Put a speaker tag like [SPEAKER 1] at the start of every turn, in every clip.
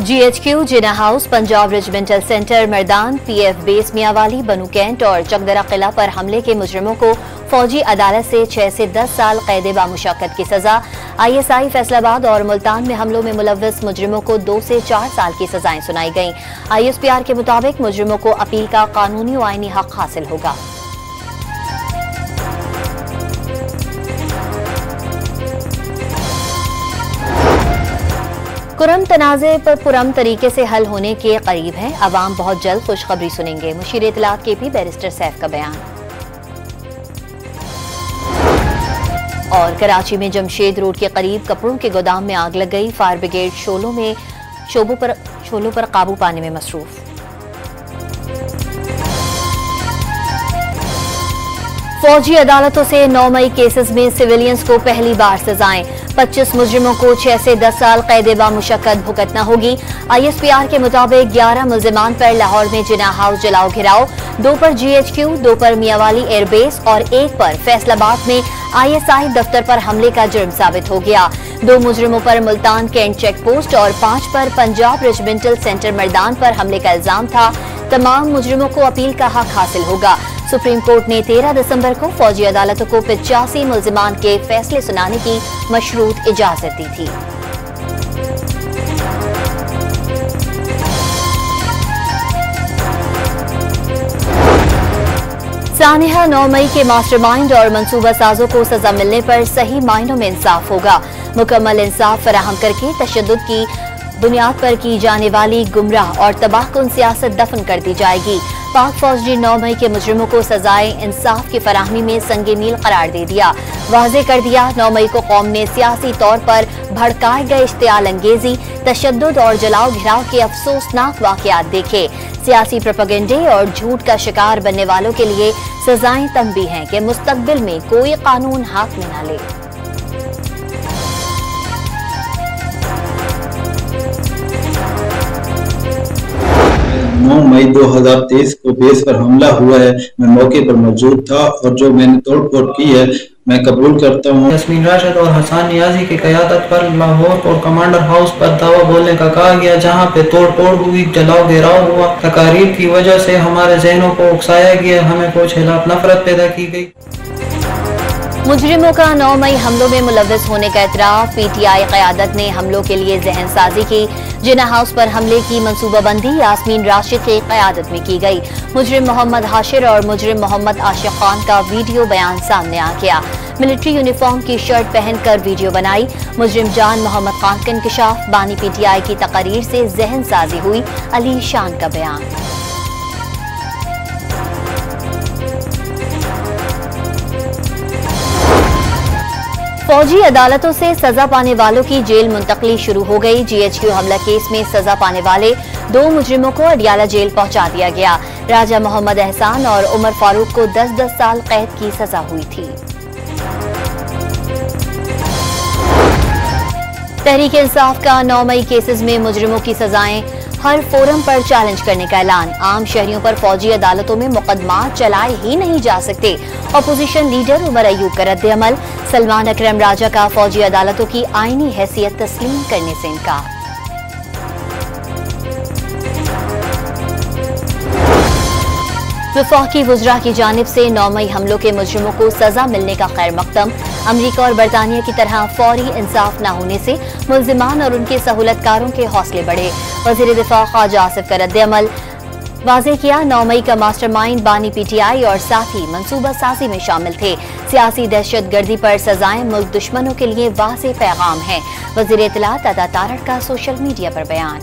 [SPEAKER 1] GHQ, Jinnah house, Punjab regimental centre, Mardan, PF base Mianwali, Bannu cantt और चकदरा किला पर हमले के मुजरिमों को फौजी अदालत से 6 से 10 साल कैद बामुशक्कत की सजा। ISI फैसलाबाद और मुल्तान में हमलों में मुलव्वस मुजरिमों को 2 से 4 साल की सजाएं सुनाई गईं। ISPR के मुताबिक मुजरिमों को अपील का कानूनी व आईनी हक हासिल होगा। कुरम तनाज़े पर पुरम तरीके से हल होने के करीब है। अवाम बहुत जल्द खुशखबरी सुनेंगे। मुशीर इत्तलात KP बैरिस्टर सैफ का बयान। और कराची में जमशेद रोड के करीब कपड़ों के गोदाम में आग लग गई। फायर ब्रिगेड शोलों पर काबू पाने में मसरूफ। फौजी अदालतों से 9 मई केसेस में सिविलियंस को पहली बार सजाएं। 25 मुजरिमों को 6 से 10 साल कैद बामुशक्कत भुगतना होगी। ISPR के मुताबिक 11 मुल्जिमान पर लाहौर में जिना हाउस जलाओ घिराव, 2 पर GHQ, 2 पर मियांवाली एयरबेस और 1 पर फैसलाबाद में ISI दफ्तर पर हमले का जुर्म साबित हो गया। 2 मुजरिमों पर मुल्तान कैंट चेक पोस्ट और 5 पर पंजाब रेजिमेंटल सेंटर मर्दान पर हमले का इल्जाम था। तमाम मुजरिमों को अपील का हक हासिल होगा। सुप्रीम कोर्ट ने 13 दिसंबर को फौजी अदालतों को 85 मुल्जिमान के फैसले सुनाने की मशरूत इजाजत दी थी। सानिहा 9 मई के मास्टरमाइंड और मंसूबा साजों को सजा मिलने पर सही मायनों में इंसाफ होगा। मुकम्मल इंसाफ फराहम करके तशद्दुद की बुनियाद पर की जाने वाली गुमराह और तबाहकुन सियासत दफन कर दी जाएगी। पाक फौज ने 9 मई के मुजरिमों को सजाए इंसाफ की फराहमी में संगे मील करार दे दिया। वाज़ेह कर दिया 9 मई को कौम ने सियासी तौर पर भड़काए गए इश्तियाल अंगेजी, तशद्दुद और जलाओ घिराव के अफसोसनाक वाकयात देखे। सियासी प्रोपेगेंडे और झूठ का शिकार बनने वालों के लिए सजाएं तंबीह हैं कि मुस्तकबिल में कोई कानून हाथ में न ले।
[SPEAKER 2] 9 मई 2023 को बेस पर हमला हुआ है। मैं मौके पर मौजूद था और जो मैंने तोड़फोड़ की है मैं कबूल करता हूँ।
[SPEAKER 3] यास्मीन राशिद और हसन नियाजी की क़यादत पर लाहौर और कमांडर हाउस पर दावा बोलने का कहा गया, जहाँ पे तोड़फोड़ हुई, जलाओ घेराव हुआ। तकारीर की वजह से हमारे जहनों को उकसाया गया, हमें कुछ खिलाफ नफरत पैदा की गई।
[SPEAKER 1] मुजरिमों का 9 मई हमलों में मुलव्वस होने का इतराफ। PTI क़यादत ने हमलों के लिए जहन साजी की। जिना हाउस पर हमले की मनसूबाबंदी यास्मीन राशिद की क़यादत में की गई। मुजरिम मोहम्मद हाशिर और मुजरिम मोहम्मद आशिक खान का वीडियो बयान सामने आ गया। मिलिट्री यूनिफॉर्म की शर्ट पहनकर वीडियो बनाई। मुजरिम जान मोहम्मद खान का इंकशाफ। बानी PTI की तकरीर से जहन साजी हुई। अली शान का बयान। फौजी अदालतों से सजा पाने वालों की जेल मुंतकली शुरू हो गई। GHQ हमला केस में सजा पाने वाले 2 मुजरिमों को अडियाला जेल पहुंचा दिया गया। राजा मोहम्मद एहसान और उमर फारूक को 10-10 साल कैद की सजा हुई थी। तहरीक इंसाफ का 9 मई केसेस में मुजरिमों की सजाएं हर फोरम पर चैलेंज करने का ऐलान। आम शहरियों पर फौजी अदालतों में मुकदमा चलाए ही नहीं जा सकते। अपोजिशन लीडर उमर अयूब का रद्द अमल। सलमान अकरम राजा का फौजी अदालतों की आईनी हैसियत तस्लीम करने से इनकार। वफाकी वुज़रा की जानिब से 9 मई हमलों के मुजरिमों को सजा मिलने का खैर मकदम। अमरीका और बरतानिया की तरह फौरी इंसाफ न होने से मुल्जिमान और उनके सहूलतकारों के हौसले बढ़े। वज़ीर दिफा ख्वाजा आसिफ का रद्द अमल। वाज़ेह किया 9 मई का मास्टरमाइंड बानी PTI और साथी मंसूबा साजी में शामिल थे। सियासी दहशतगर्दी पर सजाएं मुल्क दुश्मनों के लिए वाज़ेह पैगाम है। वज़ीर इत्तलात अता तारड़ का सोशल मीडिया पर बयान।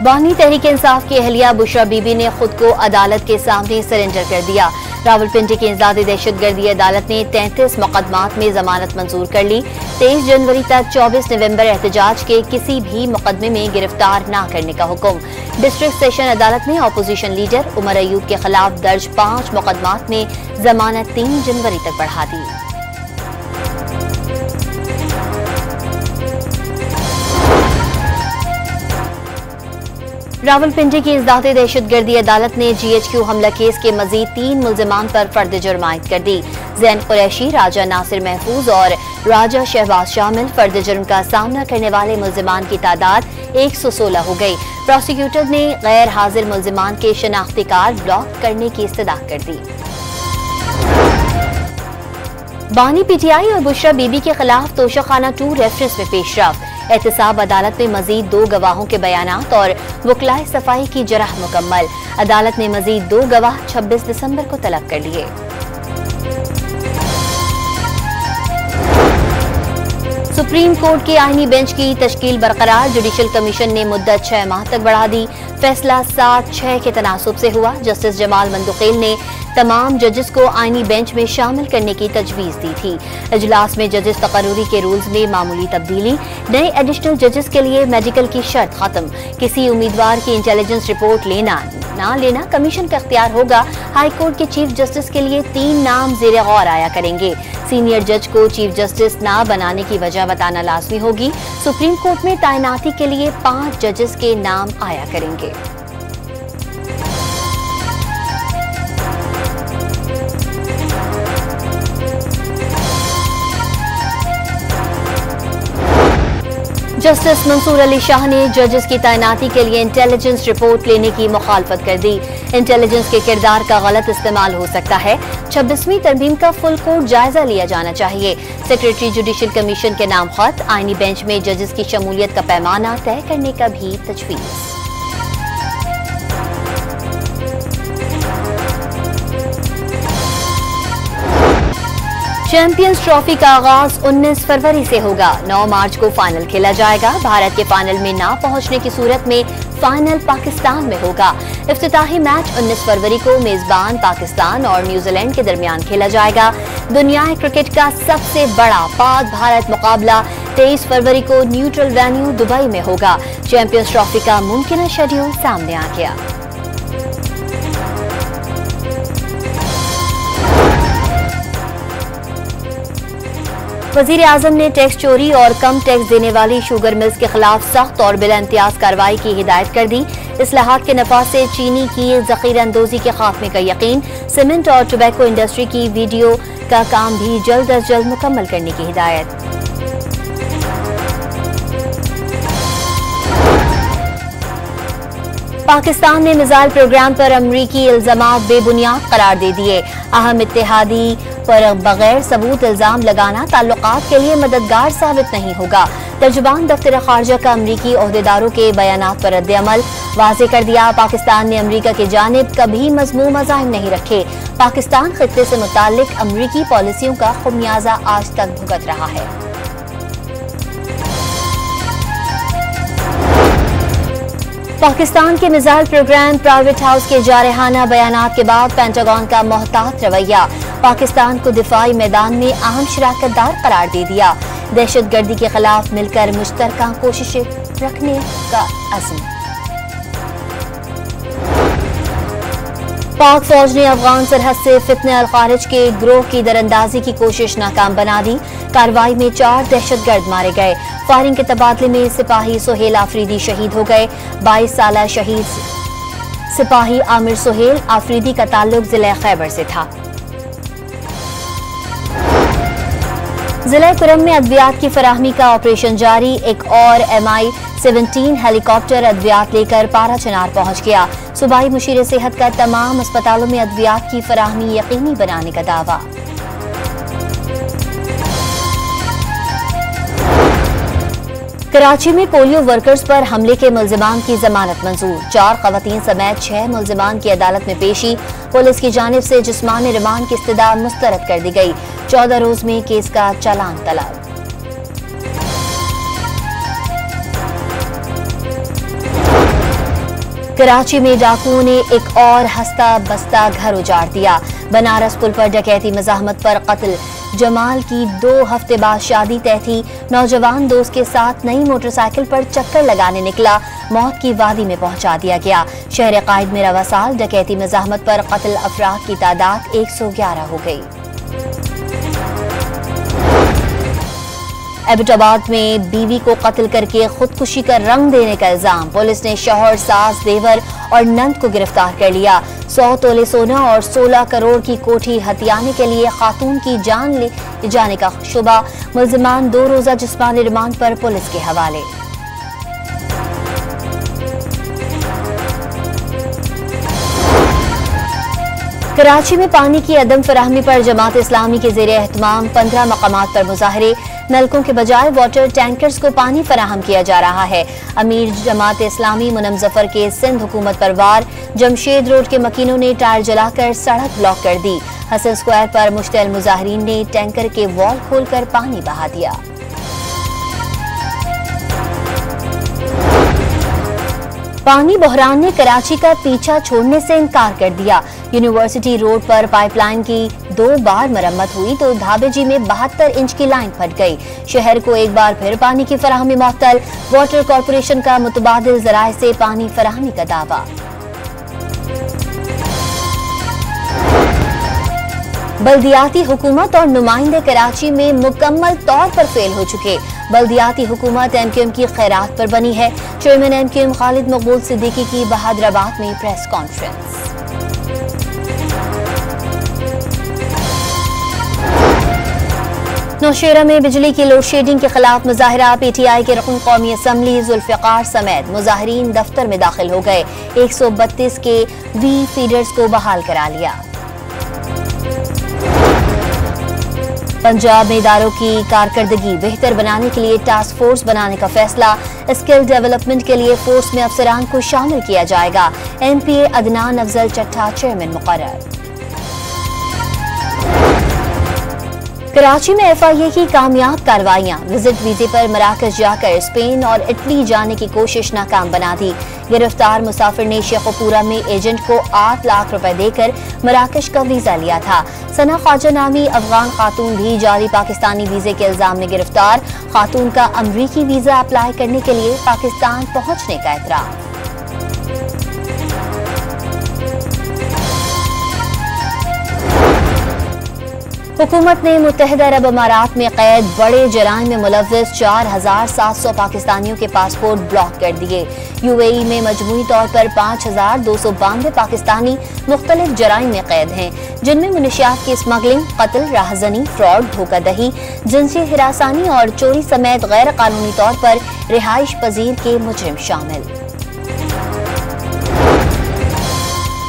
[SPEAKER 1] बानी तहरीक इंसाफ की अहलिया बुशरा बीबी ने खुद को अदालत के सामने सरेंडर कर दिया। रावलपिंडी की इंसदादी दहशतगर्दी अदालत ने 33 मुकदमात में जमानत मंजूर कर ली। 23 जनवरी तक 24 नवंबर एहतजाज के किसी भी मुकदमे में गिरफ्तार न करने का हुक्म। डिस्ट्रिक्ट सेशन अदालत ने अपोजिशन लीडर उमर अयूब के खिलाफ दर्ज 5 मुकदमात में जमानत 3 जनवरी तक बढ़ा दी। रावलपिंडी की इज़्ज़ाती दहशतगर्दी अदालत ने GHQ हमला केस के मजीद 3 मुल्जिमान पर फर्द जुर्म आयद कर दी। जैन कुरैशी, राजा नासिर महफूज और राजा शहबाज शामिल फर्द जुर्म का सामना करने वाले मुल्जिमान की तादाद 116 हो गई। प्रोसिक्यूटर ने गैर हाजिर मुल्जिमान के शनाख्ती कार्ड ब्लॉक करने की इस्तदा कर दी। बानी PTI और बुशरा बीबी के खिलाफ तोशाखाना 2 रेफरेंस में पेशरफ। एहतसाब अदालत में मजीद 2 गवाहों के बयानात और वकलाए सफाई की जरह मुकम्मल। अदालत ने मजीद 2 गवाह 26 दिसंबर को तलब कर लिए। सुप्रीम कोर्ट के आईनी बेंच की तश्कील बरकरार। जुडिशल कमीशन ने मुद्दत 6 माह तक बढ़ा दी। फैसला 7-6 के तनासुब से हुआ। जस्टिस जमाल मंदुखेल ने तमाम जजेस को आईनी बेंच में शामिल करने की तजवीज दी थी। इजलास में जजेस तकर्रुरी के रूल्स में मामूली तब्दीली। नए एडिशनल जजेस के लिए मेडिकल की शर्त खत्म। किसी उम्मीदवार की इंटेलिजेंस रिपोर्ट लेना ना लेना कमीशन का इख्तियार होगा। हाई कोर्ट के चीफ जस्टिस के लिए 3 नाम ज़ेरे गौर आया करेंगे। सीनियर जज को चीफ जस्टिस ना बनाने की वजह बताना लाजमी होगी। सुप्रीम कोर्ट में तैनाती के लिए 5 जजेस के नाम आया करेंगे। जस्टिस मंसूर अली शाह ने जजेस की तैनाती के लिए इंटेलिजेंस रिपोर्ट लेने की मुखालफत कर दी। इंटेलिजेंस के किरदार का गलत इस्तेमाल हो सकता है। 26वीं तरमीम का फुल कोर्ट जायजा लिया जाना चाहिए। सेक्रेटरी जुडिशल कमीशन के नाम खत। आईनी बेंच में जजेस की शमूलियत का पैमाना तय करने का भी तजवीज़। चैंपियंस ट्रॉफी का आगाज 19 फरवरी से होगा। 9 मार्च को फाइनल खेला जाएगा। भारत के फाइनल में ना पहुंचने की सूरत में फाइनल पाकिस्तान में होगा। इफ्तिताही मैच 19 फरवरी को मेजबान पाकिस्तान और न्यूजीलैंड के दरमियान खेला जाएगा। दुनिया क्रिकेट का सबसे बड़ा पाक भारत मुकाबला 23 फरवरी को न्यूट्रल वेन्यू दुबई में होगा। चैंपियंस ट्रॉफी का मुमकिन शेड्यूल सामने आ गया। वजीर आजम ने टैक्स चोरी और कम टैक्स देने वाली शुगर मिल्स के खिलाफ सख्त और बिला इम्तियाज कार्रवाई की हिदायत कर दी। इस्लाहात के नफाज से चीनी की ज़ख़ीरा अंदोज़ी के खात्मे का यकीन। सीमेंट और टोबैको इंडस्ट्री की वीडियो का काम भी जल्द अज जल्द मुकम्मल करने की हिदायत। पाकिस्तान ने मिसाइल प्रोग्राम पर अमरीकी इल्जामात बेबुनियाद करार दे दिए। अहम इत्तेहादी पर बगैर सबूत इल्जाम लगाना ताल्लुकात के लिए मददगार साबित नहीं होगा। तर्जुबान दफ्तर खारजा का अमरीकी ओहदेदारों के बयानात पर रद्द-ए-अमल वाज़ेह कर दिया। पाकिस्तान ने अमरीका की जानिब कभी मज़मूम अज़ाइम नहीं रखे। पाकिस्तान खित्ते से मुताल्लिक अमरीकी पॉलिसियों का खुमियाजा आज तक भुगत रहा है। पाकिस्तान के मिसाइल प्रोग्राम प्राइवेट हाउस के जारहाना बयानात के बाद पेंटागन का मोहतात रवैया। पाकिस्तान को दिफाई मैदान में अहम शराकतदार करार दे दिया। दहशतगर्दी के खिलाफ मिलकर मुश्तरका कोशिशें रखने का अज़्म। पाक फौज ने अफगान सरहद से फितने अल खारिज के गिरोह की दरअंदाजी की कोशिश नाकाम बना दी। कार्रवाई में 4 दहशतगर्द मारे गए। फायरिंग के तबादले में सिपाही सुहेल आफरीदी शहीद हो गए। 22 साल शहीद सिपाही आमिर सुहेल आफरीदी का ताल्लुक जिला खैबर से था। जिला कुरम में अद्वियात की फराहमी का ऑपरेशन जारी। एक और MI-17 हेलीकॉप्टर अद्वियात लेकर पारा चनार पहुंच गया। सूबाई मुशीर सेहत का तमाम अस्पतालों में अद्वियात की फराहमी यकीनी बनाने का दावा। कराची में पोलियो वर्कर्स पर हमले के मुल्जिमान की जमानत मंजूर। 4 खवातीन समेत 6 मुल्जिमान की अदालत में पेशी। पुलिस की जानिब से जिस्मानी रिमांड की इस्तदा मुस्तरद कर दी गई। 14 रोज में केस का चालान तलब। कराची में डाकुओं ने एक और हस्ता बस्ता घर उजाड़ दिया। बनारस पुल पर डकैती मज़ाहमत पर कत्ल। जमाल की 2 हफ्ते बाद शादी तय थी। नौजवान दोस्त के साथ नई मोटरसाइकिल पर चक्कर लगाने निकला। मौत की वादी में पहुंचा दिया गया। शहर कायद में रवा साल डकैती मज़ाहमत पर कत्ल अफराद की तादाद 111 हो गई। एबटाबाद में बीवी को कत्ल करके खुदकुशी का रंग देने का इल्जाम। पुलिस ने शौहर, सास, देवर और नंद को गिरफ्तार कर लिया। 100 तोले सोना और 16 करोड़ की कोठी हथियाने के लिए खातून की जान ले जाने का शुबा। मुल्जिमान 2 रोजा जिस्मानी रिमांड पर पुलिस के हवाले। कराची में पानी की अदम फराहमी पर जमात इस्लामी के ज़ेरे एहतमाम 15 मकामात पर मुजाहरे। नलकों के बजाय वाटर टैंकर्स को पानी फराहम किया जा रहा है। अमीर जमात इस्लामी मुनम जफर के सिंध हुकूमत पर वार। जमशेद रोड के मकीनों ने टायर जलाकर सड़क ब्लॉक कर दी। हसन स्क्वायर पर मुश्तइल मुजाहरीन ने टैंकर के वॉल खोलकर पानी बहा दिया। पानी बहरान ने कराची का पीछा छोड़ने से इनकार कर दिया। यूनिवर्सिटी रोड पर पाइपलाइन की 2 बार मरम्मत हुई तो धाबेजी में 72 इंच की लाइन फट गई। शहर को एक बार फिर पानी की फराहमी मुअत्तल। वाटर कॉरपोरेशन का मुतबादिल जराए से पानी फराहमी का दावा। बल्दियाती हुकूमत और नुमाइंदे कराची में मुकम्मल तौर पर फेल हो चुके। बल्दियाती हुकूमत एमक्यूएम की खैरात पर बनी है। चेयरमैन एमक्यूएम खालिद मकबूल सिद्दीकी की बहादुराबाद में प्रेस कॉन्फ्रेंस। नौशेरा में बिजली की लोड शेडिंग के खिलाफ मुजाहरा। पीटीआई के रुकन कौमी असम्बली जुल्फिकार समेत मुजाहरीन दफ्तर में दाखिल हो गए। 132 के वी फीडर्स को बहाल करा लिया। पंजाब में इदारों की कारकर्दगी बेहतर बनाने के लिए टास्क फोर्स बनाने का फैसला। स्किल डेवलपमेंट के लिए फोर्स में अफसरान को शामिल किया जाएगा। एमपीए अदनान अफजल चट्टा चेयरमैन मुकर्रर। कराची में एफआईए की कामयाब कार्रवाइयां। विजिट वीजे पर मराकश जाकर स्पेन और इटली जाने की कोशिश नाकाम बना दी। गिरफ्तार मुसाफिर ने शेखपुरा में एजेंट को 8 लाख रुपए देकर मराकश का वीजा लिया था। सना ख्वाजा नामी अफगान खातून भी जाली पाकिस्तानी वीजे के इल्जाम में गिरफ्तार। खातून का अमरीकी वीजा अप्लाई करने के लिए पाकिस्तान पहुंचने का एतराफ। हुकूमत ने मुत्तहिदा अरब अमारात में कैद बड़े जराइम में मुलव्वस 4700 पाकिस्तानियों के पासपोर्ट ब्लॉक कर दिए। यूएई में मजमूई तौर पर 5292 पाकिस्तानी मुख्तलिफ जराइम में कैद हैं, जिनमें मुनशियात की स्मगलिंग, कत्ल, राहजनी, फ्रॉड, धोखाधही, जिनसी हिरासानी और चोरी समेत गैर कानूनी तौर पर रिहाइश पजीर के मुजरिम शामिल।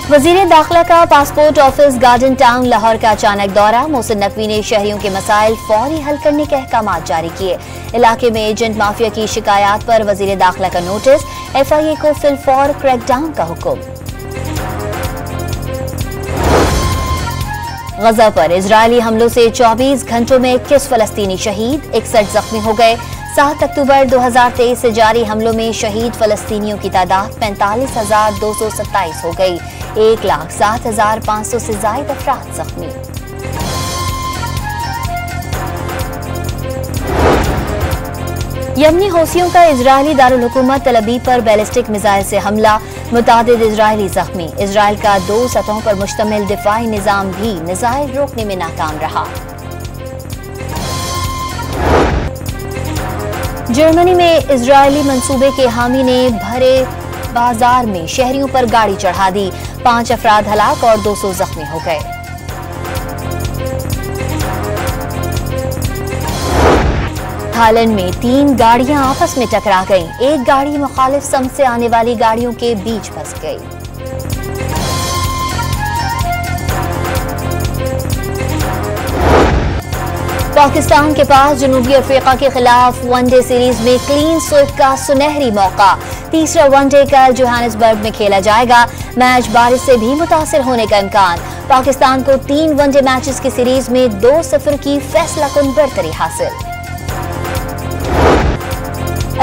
[SPEAKER 1] वजीर दाखिला का passport office garden town Lahore का अचानक दौरा। मोहसिन नकवी ने शहरियों के मसाइल फौरी हल करने के अहकाम जारी किए। इलाके में एजेंट माफिया की शिकायत पर वजीर दाखिला का नोटिस। एफआईए को फिलफौर क्रैकडाउन का हुक्म। गजा पर इजरायली हमलों से 24 घंटों में 21 फलस्तीनी शहीद, 61 जख्मी हो गए। 7 अक्टूबर 2023 से जारी हमलों में शहीद फलस्तीनियों की तादाद 45,227 हो गई। 1,07,500 से ज्यादा अफराद जख्मी। यमनी हौसियों का इजरायली दारुल हुकूमत तल अबीब पर बैलिस्टिक मिसाइल से हमला, मुतादिद इजरायली जख्मी। इजरायल का 2 सतहों पर मुश्तमिल दिफाई निजाम भी मिसाइल रोकने में नाकाम रहा। जर्मनी में इजरायली मंसूबे के हामी ने भरे बाजार में शहरियों पर गाड़ी चढ़ा दी। 5 अफराद हलाक और 200 जख्मी हो गए। थाईलैंड में 3 गाड़ियां आपस में टकरा गईं। एक गाड़ी मुखालिफ सम से आने वाली गाड़ियों के बीच फंस गई। पाकिस्तान के पास जनूबी अफ्रीका के खिलाफ वनडे सीरीज में क्लीन स्वीप का सुनहरी मौका। तीसरा वनडे कल जोहानिसबर्ग में खेला जाएगा। मैच बारिश से भी मुतासिर होने का इम्कान। पाकिस्तान को 3 वनडे मैचेस की सीरीज में 2-0 की फैसलाकुन बरतरी हासिल।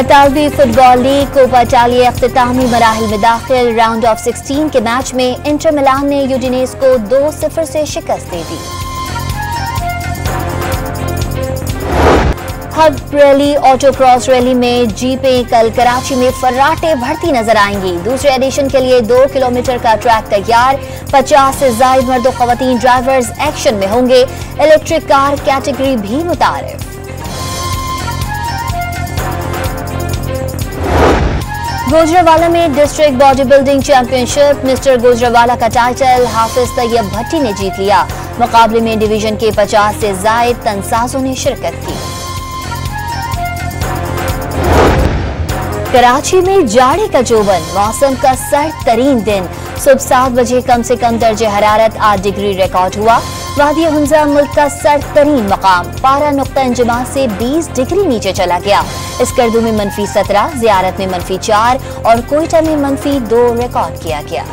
[SPEAKER 1] इतालवी फुटबॉल लीग कोपा इटालिया अख्तितामी मराहिल में दाखिल। राउंड ऑफ 16 के मैच में इंटर मिलान ने यूडिनेज को 2-0 से शिकस्त दे दी। Hub rally auto cross rally में जीपें कल कराची में फर्राटे भरती नजर आएंगी। दूसरे एडिशन के लिए 2 किलोमीटर का ट्रैक तैयार। 50 से ज्यादा मर्द और खवातीन ड्राइवर्स एक्शन में होंगे। इलेक्ट्रिक कार कैटेगरी भी मुतारिफ। गुजरावाला में district body building championship mister Gujranwala का टाइटल हाफिज तैयब भट्टी ने जीत लिया। मुकाबले में डिवीजन के 50 से जायद तनसाजों ने शिरकत की। कराची में जाड़े का जोबन, मौसम का सर्द तरीन दिन। सुबह 7 बजे कम से कम दर्जे हरारत 8 डिग्री रिकॉर्ड हुआ। वादी हुंजा मुल्क का सर्द तरीन मकाम, पारा नुक्ता इंजमात से 20 डिग्री नीचे चला गया। स्कर्दू में -17, जियारत में -4 और कोयटा में -2 रिकॉर्ड किया गया।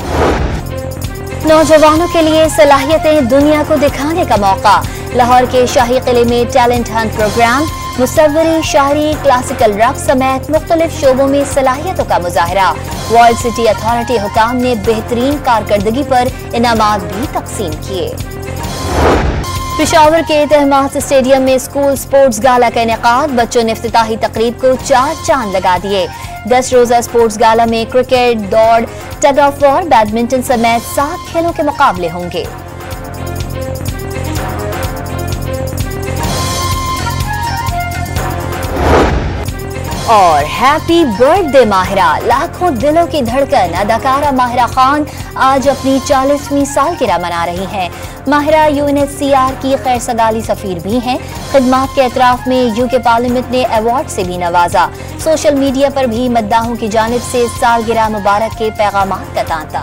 [SPEAKER 1] नौजवानों के लिए सलाहियतें दुनिया को दिखाने का मौका। लाहौर के शाही किले में टैलेंट हंट प्रोग्राम, मुसव्वरी, शायरी, क्लासिकल रक्स समेत मुख्तलिफ शोबों में सलाहियतों का मुजाहरा। वर्ल्ड सिटी अथॉरिटी हुकाम ने बेहतरीन कारकर्दगी पर इनामात भी तकसीम किए। पेशावर के तहमास स्टेडियम में स्कूल स्पोर्ट्स गाला का इनेकाद, बच्चों ने इफ्तिताही तकरीब को 4 चांद लगा दिए। 10 रोजा स्पोर्ट्स गाला में क्रिकेट, दौड़, टग ऑफ वॉर, बैडमिंटन समेत 7 खेलों के मुकाबले होंगे। और हैप्पी बर्थडे माहिरा, लाखों दिलों की धड़कन अदाकारा माहिरा खान आज अपनी 40वीं सालगिरह मना रही हैं। माहिरा UNHCR की खैर सगाली सफीर भी हैं। खिदमात के एतराफ में UK पार्लियामेंट ने अवार्ड से भी नवाजा। सोशल मीडिया पर भी मद्दाहों की जानिब से सालगिरह मुबारक के पैगामात का तांता।